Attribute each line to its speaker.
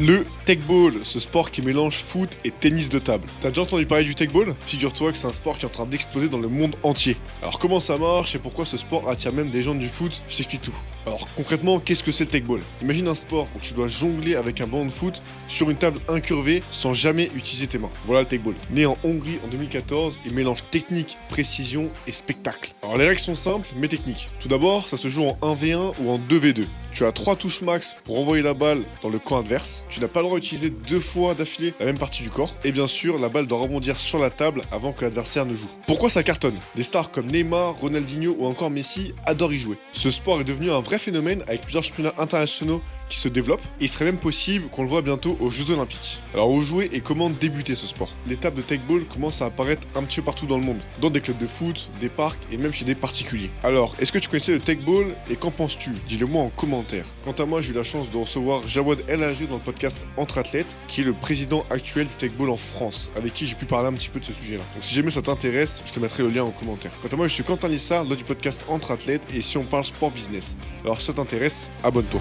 Speaker 1: Le Teqball, ce sport qui mélange foot et tennis de table. T'as déjà entendu parler du Teqball? Figure-toi que c'est un sport qui est en train d'exploser dans le monde entier. Alors comment ça marche et pourquoi ce sport attire même des gens du foot? Je t'explique tout. Alors concrètement, qu'est-ce que c'est le Teqball? Imagine un sport où tu dois jongler avec un ballon de foot sur une table incurvée sans jamais utiliser tes mains. Voilà le Teqball. Né en Hongrie en 2014, il mélange technique, précision et spectacle. Alors les règles sont simples mais techniques. Tout d'abord, ça se joue en 1v1 ou en 2v2. Tu as 3 touches max pour envoyer la balle dans le camp adverse. Tu n'as pas le droit d'utiliser 2 fois d'affilée la même partie du corps. Et bien sûr, la balle doit rebondir sur la table avant que l'adversaire ne joue. Pourquoi ça cartonne? Des stars comme Neymar, Ronaldinho ou encore Messi adorent y jouer. Ce sport est devenu un vrai phénomène avec plusieurs championnats internationaux qui se développent. Et il serait même possible qu'on le voit bientôt aux Jeux Olympiques. Alors où jouer et comment débuter ce sport? L'étape de Teqball commence à apparaître un petit peu partout dans le monde. Dans des clubs de foot, des parcs et même chez des particuliers. Alors, est-ce que tu connaissais le Teqball et qu'en penses-tu? Dis-le moi en commentaire. Quant à moi, j'ai eu la chance de recevoir Jawad El Hajri dans le podcast Entre Athlètes, qui est le président actuel du Teqball en France, avec qui j'ai pu parler un petit peu de ce sujet-là. Donc si jamais ça t'intéresse, je te mettrai le lien en commentaire. Quant à moi, je suis Quentin Lissard, lors du podcast Entre Athlètes, et si on parle sport business. Alors si ça t'intéresse, abonne-toi.